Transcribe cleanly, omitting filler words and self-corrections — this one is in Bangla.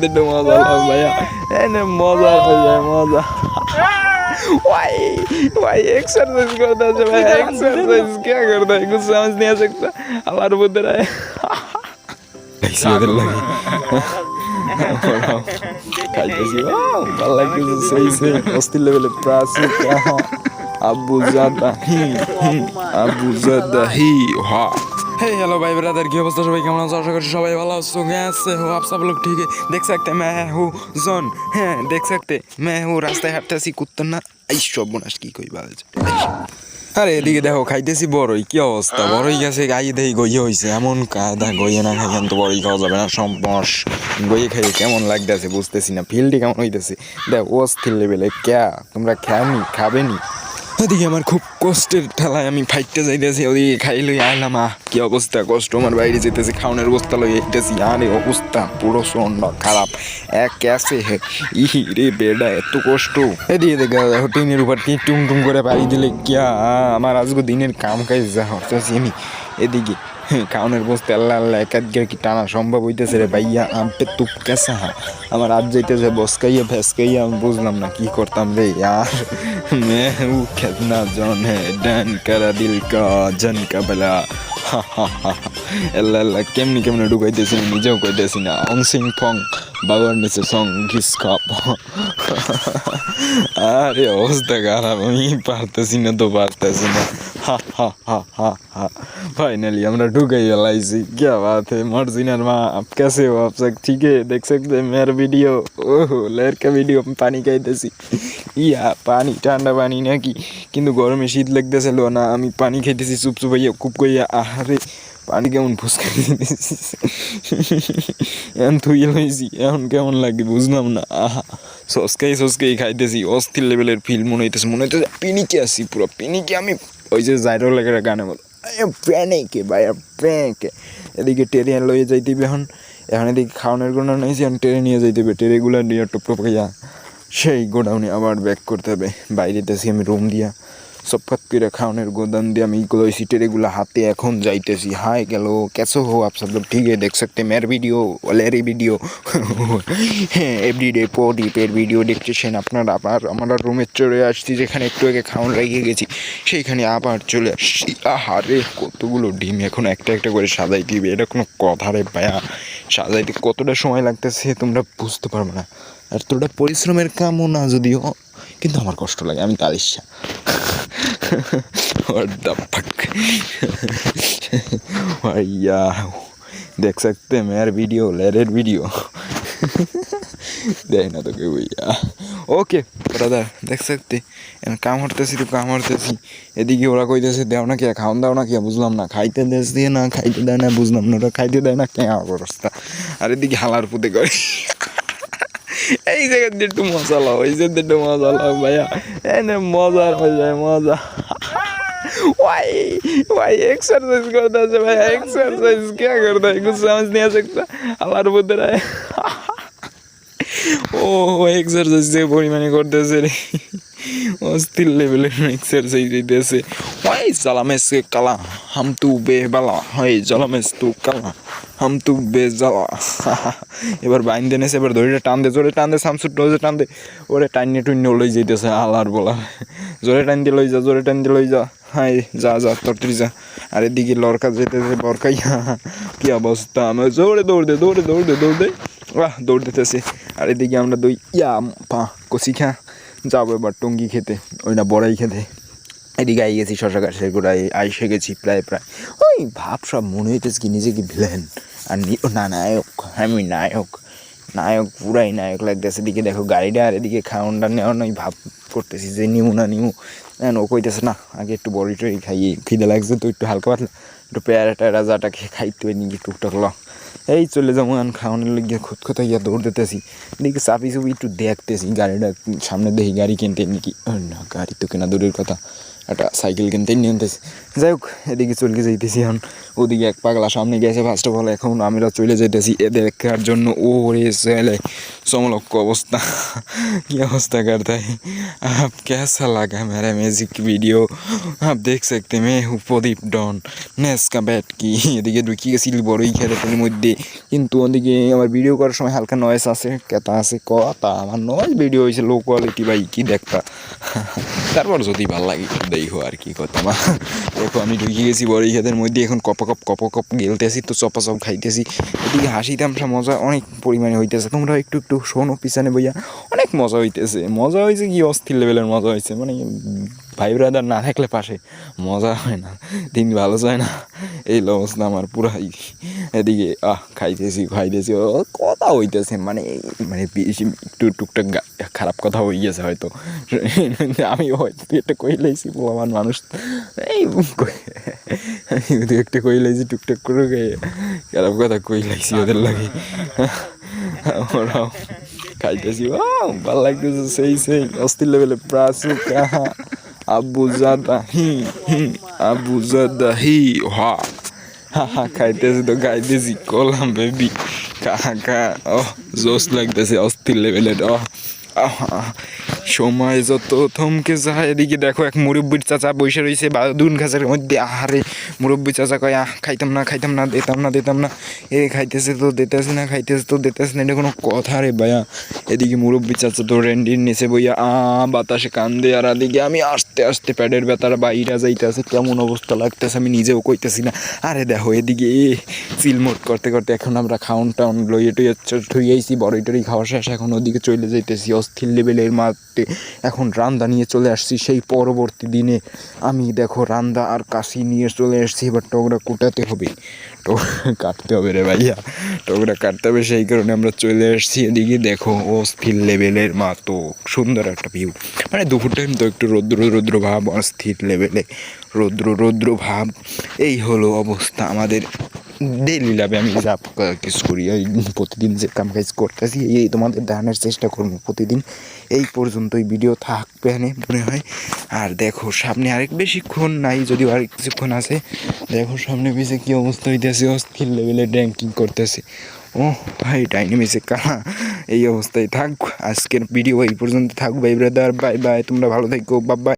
একটু মজা লাও ভাইয়া এনে মজা হয়ে যায় মজা भाई भाई एक्सरसाइज करता है भाई एक्सरसाइज क्या करता है कुछ समझ नहीं आ सकता हमारे बुद्धर है ऐसी उधर लगी खाइते वाला कुछ सही से हॉस्टल लेवल प्रास क्या अबू ज़्यादा ही हाँ हे हेलो भाई ब्रदर की अवस्था सबाई केमन आछो आशा करছি সবাই ভালো আছো कैसे हो आप सब लोग ठीक है देख सकते मैं हूँ जोन हैं देख सकते मैं हूँ রাস্তায় হাঁটতেছি কুত্তা না এই সব বোনাস কি কই বাজ আরে এদিকে দেখো খাইতেছি বড়ই কি অবস্থা বড়ই গেছে গাই দেই গইয়ে হইছে এমন কাদা গইয়ে না খাই তো বড়ই খাওয়া যাবে না সম্পস গইয়ে খাই কেমন লাগতেছে বুঝতেছি না ফিলটি কেমন হইতেছে দেখো অস্থির লেভেলে ক্যা তোমরা খাবেনি এদিকে আমার খুব কষ্টের ঠেলায় আমি ফাইটতে যাইতেছি ওদিকে খাই লই আইলাম কি অবস্থা কষ্ট আমার বাইরে যেতেছে খাওয়ানোর বস্তা লই যেতেছি আরে অবস্থা পুরো সন্ড খারাপ এক ক্যাসে ইহি রে বেডা এত কষ্ট এদিকে দেখো টিনের উপর টুম টুম করে পাড়ি দিলে কিয়া আমার আজকে দিনের কাম কাজ যা হচ্ছে আমি এদিকে খাওয়ানোর বস্তা আল্লাহ আল্লাহ এক আধ কি টানা সম্ভব হইতেছে রে ভাইয়া আমপে তুপ কেসা আমার আজ যাইতেছে বসকাইয়া ভেসকাইয়া আমি বুঝলাম না কি করতাম রে यार मैं हूँ कितना जौन है डन करा दिल का जन का भला আল্লাহ আল্লাহ কেমনি ঢুকাইতেছি নিজেও কইতেছি না অং সিং ফং বাবার নিচে সং ঘিস খাপ আরে অবস্থা খারাপ আমি পারতেছি না फाइनली हमरा ढुके एलआईसी क्या बात है मर्जिनर माँ आप कैसे हो आप सब ठीक है देख सकते हैं मेरा वीडियो ओहो लहर का वीडियो पानी खाइतेছি ইয়া পানি ঠান্ডা পানি নাকি কিন্তু গরমে শীত লাগতেছিল না আমি পানি খাইতেছি চুপচুপ হইয়া খুব কইয়া আহারে পানি কেমন ফুসকা দিতেছি এখন থুই লইছি এখন কেমন লাগে বুঝলাম না আহা সসকাই খাইতেছি অস্থির লেভেলের ফিল মনে হইতেছে পিনিকে আসি পুরো পিনিকে আমি ওই যে জাইরো লেগের গানে বল প্যানিকে ভাইয়া প্যানিকে এদিকে টেরে লইয়ে যাইতেবে এখন এদিকে খাওয়ানোর কোনো নাইছি এখন টেরে নিয়ে যাইতেবে টেরেগুলো নিয়ে টপ খাইয়া সেই গোডাউনে আবার ব্যাক করতে হবে বাইরেতেছি আমি রুম দিয়া সব ফাত করে খাওয়ানোর গোদাম দিয়ে আমি লইছি টেরেগুলো হাতে এখন যাইতেছি হাই গেল कैसे हो आप सब लोग ठीक है देख सकते हैं मेरा वीडियो वालेरी वीडियो হ্যাঁ এভরিডে পের ভিডিও দেখতেছেন আপনারা আবার আমরা রুমে চলে আসছি যেখানে একটু আগে খাওয়ান রেখে গেছি সেইখানে আবার চলে আসছি আহারে কতগুলো ডিম এখন একটা করে সাজাই দিবে এটা কোনো কথা রে ভাইয়া সাজাইতে কতটা সময় লাগতেছে তোমরা বুঝতে পারবে না আর তোটা পরিশ্রমের কামও না যদিও কিন্তু আমার কষ্ট লাগে আমি তালিশা What the fuck भैया देख सकते हैं मेरा वीडियो लेरेड वीडियो देखना तो क्यों भैया ओके ब्रदर देख सकते काम करतेছি এদিকে ওরা কইতেছে দেও না কি খাওন দাও না কি বুঝলাম না খাইতে দেয় না বুঝলাম না ওরা খাইতে দেয় না কেন অবস্থা আর এদিকে হালার পুতে করে এই জায়গায় একটু মজা লাও ভাইয়া এনে মজার হয়ে যায় মজা भाई एक्सरसाइज करता है भाई एक्सरसाइज क्या करता है कुछ समझ नहीं आ सकता हमारे बुद्धर है ও এক্সারসাইজ যে পরিমাণে করতেছে রে অস্থির লেভেলের এক্সারসাইজ দিতেছে ওই জালামেস কে কালা হাম তু বেবালা হয় জালামেস তু কালা হাম তু বেজালা এবার বাইন্দে নেছে এবার দড়িটা জোরে টান দে শামসুর ডোজে টান দে ওরে টাইনে টুইনে লই যাইতেছে আলার বলা জোরে টান দিয়ে লই যা হাই যা তরতরি যা আর এদিকে লড়কা যেতেছে বরকাইয়া কি অবস্থা আমি জোরে দৌড় দে দৌড় দিতেছে আর এদিকে আমরা কষি যাবো এবার টঙ্গি খেতে ওই না বড়াই খেতে এদিকে আই গেছি শশা গাছের গোড়ায় আইসে গেছি প্রায় ওই ভাব সব মনে হইতেছে কি নিজেকে ভিলেন আর না আমি নায়ক পুরাই নায়ক লাগতেছে এদিকে দেখো গাড়িটা আর এদিকে খাওয়ানটা নেওয়া নয় ভাব করতেছি যে নিমু ও কইতেছে না আগে একটু বড়ি টড়ি খাইয়ে খিদে লাগছে তো একটু হালকা পাতলা একটু পেয়ারা টেয়ারা যাটা খাইতে হয় নাকি টুকটাক এই চলে যাবো খাওয়ানোর লেগে খুঁত ইয়া দৌড় দিতেছি এদিকে চাপি একটু দেখতেছি গাড়িটা সামনে দেখি গাড়ি কিনতে নাকি না গাড়ি তো কেনা দূরের কথা একটা সাইকেল কিনতে নিয়ে আনতেছি যাই হোক এদিকে চলে যাইতেছি এখন ওদিকে এক পাগলা সামনে গেছে ফার্স্ট অফ অল এখন আমরা চলে যাইতেছি এদের দেখার জন্য ও রে চলে समलक्ष अवस्था की अवस्था करता है। आप कैसा लगा मेरा म्यूजिक वीडियो? आप देख सकते हैं मैं हूँ प्रदीप डॉन नेस का बैट की এদিকে ঢুকিয়ে গেছিল বড়ই খেতে মধ্যে মধ্যে, কিন্তু ওদিকে আমার ভিডিও করার সময় হালকা নয়েজ আছে, কেতা আছে কথা আমার নয়েজ ভিডিও হয়েছে লো কোয়ালিটি ভাই কি দেখতা। তারপর যদি ভালো লাগে দেখো আর কি কথা মা। দেখো আমি ঢুকে গেছি বড়ি খেতের মধ্যে, এখন কপ কপ গেলতেছি তো চপা চপ খাইতেছি। এদিকে হাসি তামসা মজা অনেক পরিমাণে হইতেছে, তোমরা একটু একটু শোনো পিছনে বইয়া, অনেক মজা হইতেছে। মজা হয়েছে কি অস্থির লেভেলের মজা হয়েছে, মানে ভাই ব্রাদার না থাকলে পাশে মজা হয় না, দিন ভালো যায় না, এই অবস্থা আমার পুরাই। এদিকে খাইতেছি ও কথা হইতেছে, মানে মানে বেশি একটু টুকটাক খারাপ কথা হয়ে গেছে হয়তো, আমি হয়তো একটা কই লাইছি আমার মানুষ এই আমি একটা কই লাইছি টুকটাক করে খারাপ কথা কই লাইছি ওদের লাগে। ওরাও খাইতেছি ভালো লাগতেছে, সেই অস্থির লেভেলে প্রাসু কাহা আবু জাদা আবু জাদা হা হা খাইতেছি তো খাইতেছি কলাম বেবি কাহা জোস লাগতেছে অস্থির লেভেলের। সময় যত থমকে যায়। এদিকে দেখো এক মুরব্বির চাচা বসে রয়েছে বাদুন গাছের মধ্যে, আহারে মুরব্বি চাচা কয় খাইতাম না দিতাম না এ খাইতেছে তো দিতেছে না, খাইতেছে তো দিতেছে না, এটা কোনো কথা রে ভাইয়া। এদিকে মুরব্বি চাচা তো রেন্ডির নিচে বইয়া বাতাসে কান্দে, আর এদিকে আমি আস্তে আস্তে প্যাডের ব্যথার বাইরা যাইতেছে, কেমন অবস্থা লাগতেছে আমি নিজেও কইতেছি না। আরে দেখো এদিকে চিলমোট করতে করতে এখন আমরা খাউন টাউন লইয়ে টুইয়ে ঠুইয়াইছি, বড়ই টড়ি খাওয়া শেষ, এখন ওদিকে চলে যাইতেছি অস্থির লেভেলের মারতে। এখন রান্দা নিয়ে চলে আসছি সেই পরবর্তী দিনে, আমি দেখো রান্দা আর কাশি নিয়ে চলে আসছি, এবার টগরা কুটাতে হবে, কাটতে হবে রে ভাইয়া, টগরা কাটতে হবে, সেই কারণে আমরা চলে আসছি। এদিকে দেখো অস্থির লেভেলের তো সুন্দর একটা ভিউ, মানে দুপুর টাইম তো একটু রৌদ্র ভাব, অস্থির লেভেলে রৌদ্র ভাব। এই হলো অবস্থা আমাদের ডেইলি লাভে। আমি যা কিছু করি ওই প্রতিদিন যে কাম কাজ করতেছি এই তোমাদের দেখানোর চেষ্টা করবো প্রতিদিন। এই পর্যন্তই ভিডিও থাকবে মনে হয়। আর দেখো সামনে আরেক বেশিক্ষণ নাই, যদিও আরেক কিছুক্ষণ আছে। দেখো সামনে পিছে কী অবস্থা হইতেছে, অস্থির লেভেলে র্যাঙ্কিং করতেছে। ও ভাই ডাইনামিক্সে কাহা এই অবস্থায় থাক। আজকের ভিডিও এই পর্যন্ত থাক ভাই ব্রাদার, বাই বাই, তোমরা ভালো থাকো, বাই বাই।